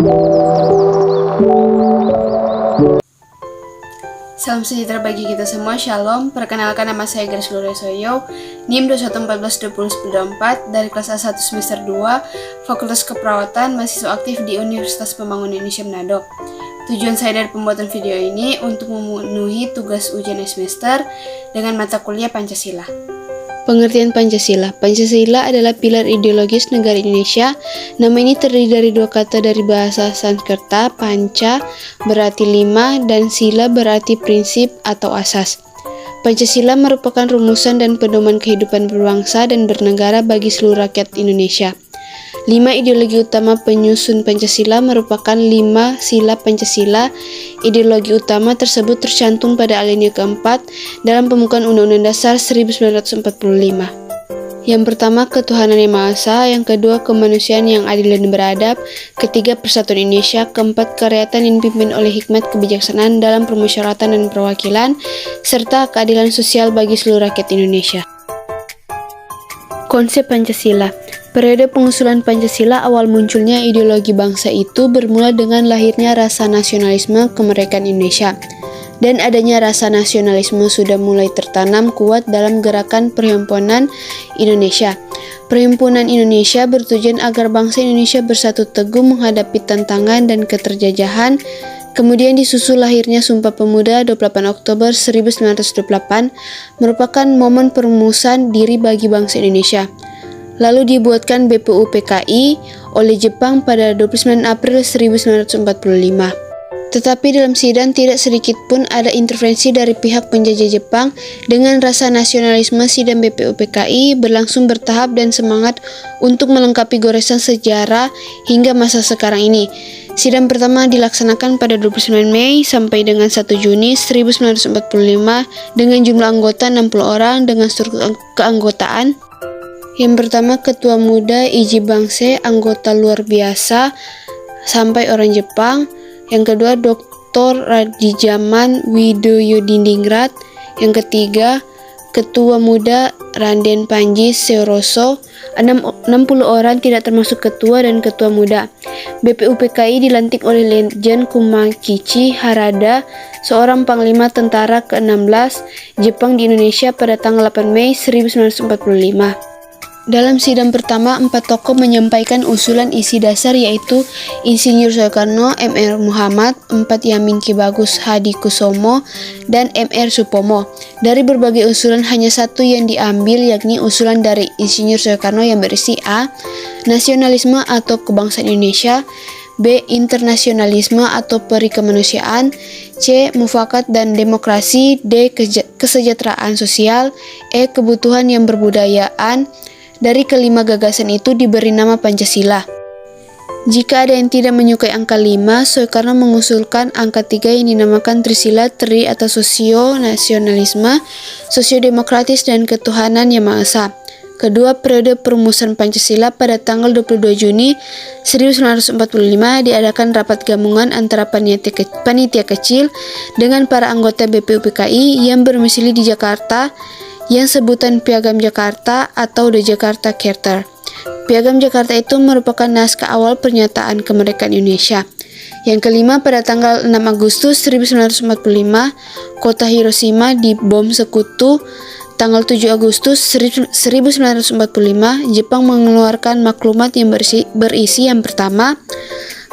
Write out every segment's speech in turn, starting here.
Salam sejahtera bagi kita semua, Shalom. Perkenalkan, nama saya Grace Gloria Soyo, NIM 21142024 dari kelas A1 semester 2, Fakultas Keperawatan, mahasiswa aktif di Universitas Pembangunan Indonesia Manado. Tujuan saya dari pembuatan video ini untuk memenuhi tugas ujian semester dengan mata kuliah Pancasila. Pengertian Pancasila. Pancasila adalah pilar ideologis negara Indonesia. Nama ini terdiri dari dua kata dari bahasa Sanskerta, panca berarti 5 dan sila berarti prinsip atau asas. Pancasila merupakan rumusan dan pedoman kehidupan berbangsa dan bernegara bagi seluruh rakyat Indonesia. 5 ideologi utama penyusun Pancasila merupakan 5 sila Pancasila. Ideologi utama tersebut tercantum pada alinea keempat dalam pembukaan Undang-Undang Dasar 1945. Yang pertama, ketuhanan yang Maha Esa. Yang kedua, kemanusiaan yang adil dan beradab. Ketiga, persatuan Indonesia. Keempat, kerakyatan yang dipimpin oleh hikmat kebijaksanaan dalam permusyawaratan dan perwakilan, serta keadilan sosial bagi seluruh rakyat Indonesia. Konsep Pancasila. Periode pengusulan Pancasila, awal munculnya ideologi bangsa itu bermula dengan lahirnya rasa nasionalisme kemerdekaan Indonesia. Dan adanya rasa nasionalisme sudah mulai tertanam kuat dalam gerakan Perhimpunan Indonesia. Perhimpunan Indonesia bertujuan agar bangsa Indonesia bersatu teguh menghadapi tantangan dan keterjajahan. Kemudian disusul lahirnya Sumpah Pemuda 28 Oktober 1928 merupakan momen perumusan diri bagi bangsa Indonesia. Lalu dibuatkan BPUPKI oleh Jepang pada 29 April 1945. Tetapi dalam sidang tidak sedikit pun ada intervensi dari pihak penjajah Jepang. Dengan rasa nasionalisme, sidang BPUPKI berlangsung bertahap dan semangat untuk melengkapi goresan sejarah hingga masa sekarang ini. Sidang pertama dilaksanakan pada 29 Mei sampai dengan 1 Juni 1945 dengan jumlah anggota 60 orang dengan struktur keanggotaan. Yang pertama, Ketua Muda Iji Bangse, anggota luar biasa sampai orang Jepang. Yang kedua, Dr. Radijaman Widoyodiningrat. Yang ketiga, Ketua Muda Randen Panji Seoroso. 60 orang tidak termasuk ketua dan ketua muda. BPUPKI dilantik oleh Lejen Kumakichi Harada, seorang panglima tentara ke-16 Jepang di Indonesia pada tanggal 8 Mei 1945. Dalam sidang pertama, 4 tokoh menyampaikan usulan isi dasar, yaitu Insinyur Soekarno, M.R. Muhammad, 4 Yamin Ki Bagus Hadikusumo, dan M.R. Supomo. Dari berbagai usulan, hanya satu yang diambil, yakni usulan dari Insinyur Soekarno yang berisi A. Nasionalisme atau kebangsaan Indonesia, B. Internasionalisme atau peri kemanusiaan, C. Mufakat dan demokrasi, D. Kesejahteraan sosial, E. Kebutuhan yang berbudayaan. Dari kelima gagasan itu diberi nama Pancasila. Jika ada yang tidak menyukai angka 5, Soekarno mengusulkan angka 3 yang dinamakan Trisila, terdiri atas sosio-nasionalisme, sosio-demokratis, dan ketuhanan yang Maha Esa. Kedua, periode perumusan Pancasila pada tanggal 22 Juni 1945 diadakan rapat gabungan antara panitia kecil dengan para anggota BPUPKI yang berdomisili di Jakarta, yang sebutan Piagam Jakarta atau The Jakarta Charter. Piagam Jakarta itu merupakan naskah awal pernyataan kemerdekaan Indonesia. Yang kelima, pada tanggal 6 Agustus 1945, kota Hiroshima dibom sekutu. Tanggal 7 Agustus 1945, Jepang mengeluarkan maklumat yang berisi yang pertama,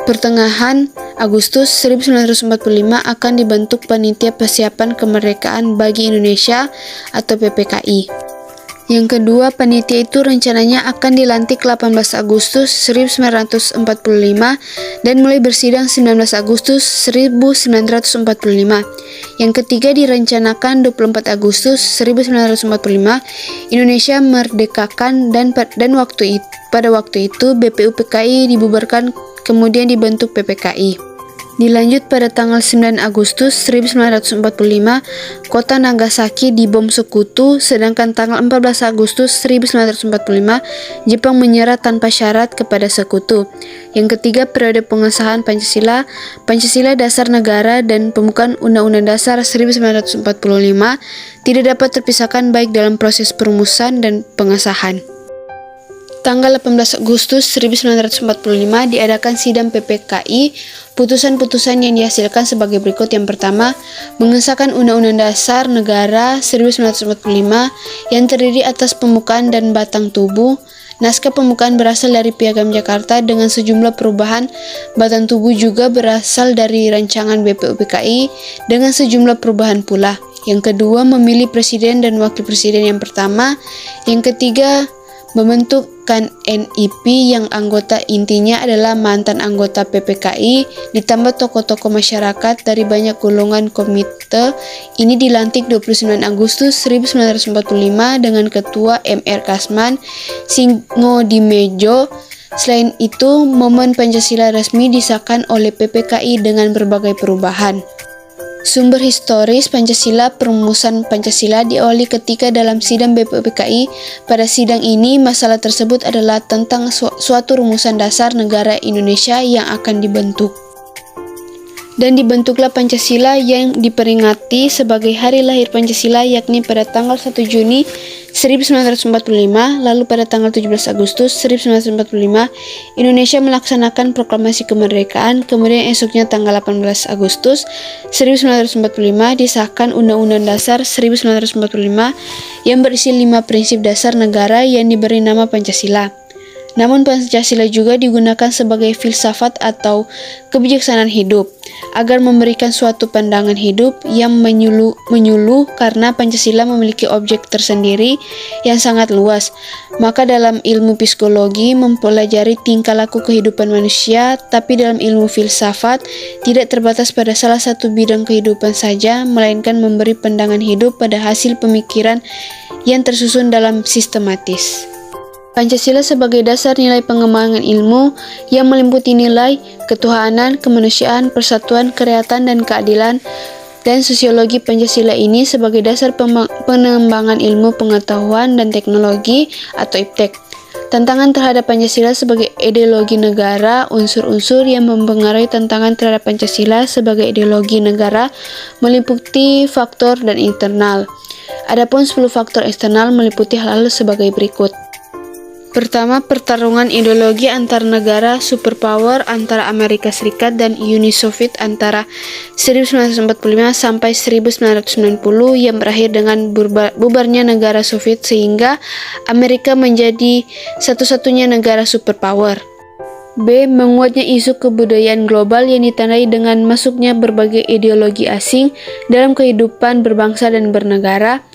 pertengahan Agustus 1945 akan dibentuk Panitia Persiapan Kemerdekaan bagi Indonesia atau PPKI. Yang kedua, panitia itu rencananya akan dilantik 18 Agustus 1945 dan mulai bersidang 19 Agustus 1945. Yang ketiga, direncanakan 24 Agustus 1945 Indonesia merdekakan dan pada waktu itu BPUPKI dibubarkan, kemudian dibentuk PPKI. Dilanjut pada tanggal 9 Agustus 1945, kota Nagasaki dibom sekutu, sedangkan tanggal 14 Agustus 1945, Jepang menyerah tanpa syarat kepada sekutu. Yang ketiga, periode pengesahan Pancasila, Pancasila Dasar Negara, dan pembukaan Undang-Undang Dasar 1945 tidak dapat terpisahkan baik dalam proses perumusan dan pengesahan. Tanggal 18 Agustus 1945 diadakan sidang PPKI. Putusan-putusan yang dihasilkan sebagai berikut. Yang pertama, mengesahkan Undang-Undang Dasar Negara 1945 yang terdiri atas pembukaan dan batang tubuh. Naskah pembukaan berasal dari Piagam Jakarta dengan sejumlah perubahan. Batang tubuh juga berasal dari rancangan BPUPKI dengan sejumlah perubahan pula. Yang kedua, memilih presiden dan wakil presiden yang pertama. Yang ketiga, membentukkan NIP yang anggota intinya adalah mantan anggota PPKI ditambah tokoh-tokoh masyarakat dari banyak golongan komite. Ini dilantik 29 Agustus 1945 dengan Ketua MR Kasman Singodimedjo. Selain itu, Momen Pancasila resmi disahkan oleh PPKI dengan berbagai perubahan. Sumber historis Pancasila. Perumusan Pancasila diawali ketika dalam sidang BPUPKI. Pada sidang ini, masalah tersebut adalah tentang suatu rumusan dasar negara Indonesia yang akan dibentuk. Dan dibentuklah Pancasila yang diperingati sebagai hari lahir Pancasila, yakni pada tanggal 1 Juni 1945, lalu pada tanggal 17 Agustus 1945, Indonesia melaksanakan proklamasi kemerdekaan, kemudian esoknya tanggal 18 Agustus 1945 disahkan Undang-Undang Dasar 1945 yang berisi 5 prinsip dasar negara yang diberi nama Pancasila. Namun Pancasila juga digunakan sebagai filsafat atau kebijaksanaan hidup, agar memberikan suatu pandangan hidup yang menyuluh karena Pancasila memiliki objek tersendiri yang sangat luas. Maka dalam ilmu psikologi mempelajari tingkah laku kehidupan manusia, tapi dalam ilmu filsafat tidak terbatas pada salah satu bidang kehidupan saja, melainkan memberi pandangan hidup pada hasil pemikiran yang tersusun dalam sistematis. Pancasila sebagai dasar nilai pengembangan ilmu yang meliputi nilai ketuhanan, kemanusiaan, persatuan, kerakyatan, dan keadilan. Dan sosiologi Pancasila ini sebagai dasar pengembangan ilmu pengetahuan dan teknologi atau IPTEK. Tantangan terhadap Pancasila sebagai ideologi negara. Unsur-unsur yang mempengaruhi tantangan terhadap Pancasila sebagai ideologi negara meliputi faktor dan internal. Adapun 10 faktor eksternal meliputi hal-hal sebagai berikut. Pertama, pertarungan ideologi antar negara superpower antara Amerika Serikat dan Uni Soviet antara 1945 sampai 1990 yang berakhir dengan bubarnya negara Soviet sehingga Amerika menjadi satu-satunya negara superpower. B. Menguatnya isu kebudayaan global yang ditandai dengan masuknya berbagai ideologi asing dalam kehidupan berbangsa dan bernegara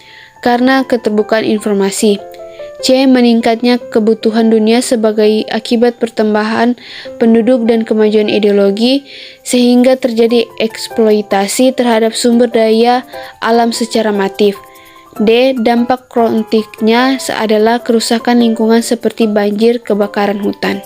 karena keterbukaan informasi. C. Meningkatnya kebutuhan dunia sebagai akibat pertambahan penduduk dan kemajuan ideologi, sehingga terjadi eksploitasi terhadap sumber daya alam secara masif. D. Dampak kroniknya adalah kerusakan lingkungan seperti banjir, kebakaran hutan.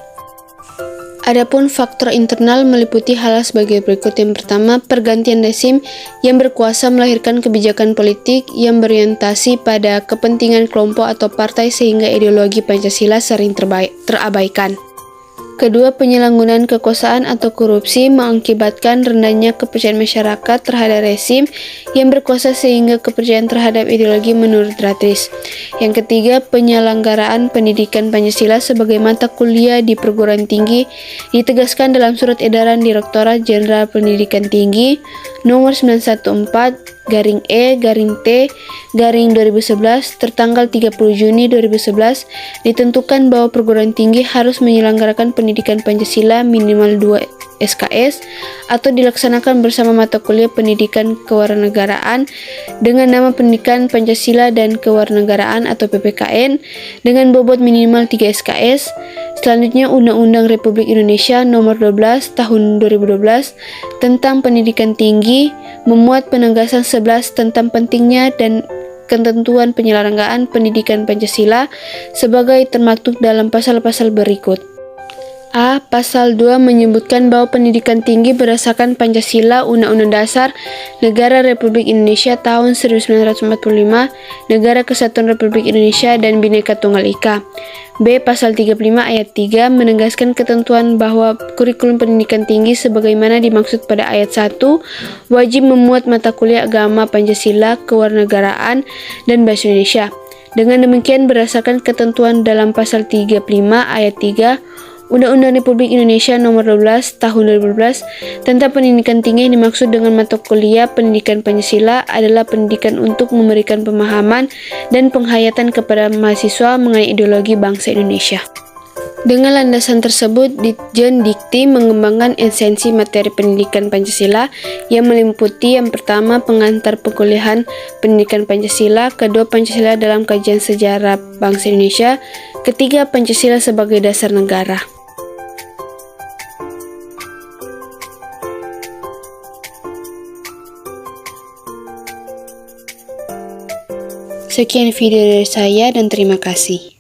Adapun faktor internal meliputi hal sebagai berikut. Yang pertama, pergantian rezim yang berkuasa melahirkan kebijakan politik yang berorientasi pada kepentingan kelompok atau partai sehingga ideologi Pancasila sering terabaikan. Kedua, penyalahgunaan kekuasaan atau korupsi mengakibatkan rendahnya kepercayaan masyarakat terhadap rezim yang berkuasa sehingga kepercayaan terhadap ideologi menurun drastis. Yang ketiga, penyelenggaraan pendidikan Pancasila sebagai mata kuliah di perguruan tinggi ditegaskan dalam Surat Edaran Direktorat Jenderal Pendidikan Tinggi Nomor 914/E/T/2011 tertanggal 30 Juni 2011 ditentukan bahwa perguruan tinggi harus menyelenggarakan pendidikan Pancasila minimal 2 SKS atau dilaksanakan bersama mata kuliah pendidikan kewarganegaraan dengan nama Pendidikan Pancasila dan Kewarganegaraan atau PPKN dengan bobot minimal 3 SKS. Selanjutnya, Undang-Undang Republik Indonesia Nomor 12 Tahun 2012 tentang Pendidikan Tinggi memuat penegasan 11 tentang pentingnya dan ketentuan penyelenggaraan pendidikan Pancasila sebagai termaktub dalam pasal-pasal berikut. A. Pasal 2 menyebutkan bahwa pendidikan tinggi berdasarkan Pancasila, Undang-Undang Dasar Negara Republik Indonesia tahun 1945, Negara Kesatuan Republik Indonesia, dan Bhinneka Tunggal Ika. B. Pasal 35 ayat 3 menegaskan ketentuan bahwa kurikulum pendidikan tinggi sebagaimana dimaksud pada ayat 1 wajib memuat mata kuliah agama Pancasila, kewarganegaraan, dan bahasa Indonesia. Dengan demikian, berdasarkan ketentuan dalam pasal 35 ayat 3 Undang-Undang Republik Indonesia Nomor 12 Tahun 2012 tentang pendidikan tinggi, yang dimaksud dengan mata kuliah pendidikan Pancasila adalah pendidikan untuk memberikan pemahaman dan penghayatan kepada mahasiswa mengenai ideologi bangsa Indonesia. Dengan landasan tersebut, Ditjen Dikti mengembangkan esensi materi pendidikan Pancasila yang meliputi yang pertama, pengantar perkuliahan pendidikan Pancasila, kedua, Pancasila dalam kajian sejarah bangsa Indonesia, ketiga, Pancasila sebagai dasar negara. Sekian video dari saya dan terima kasih.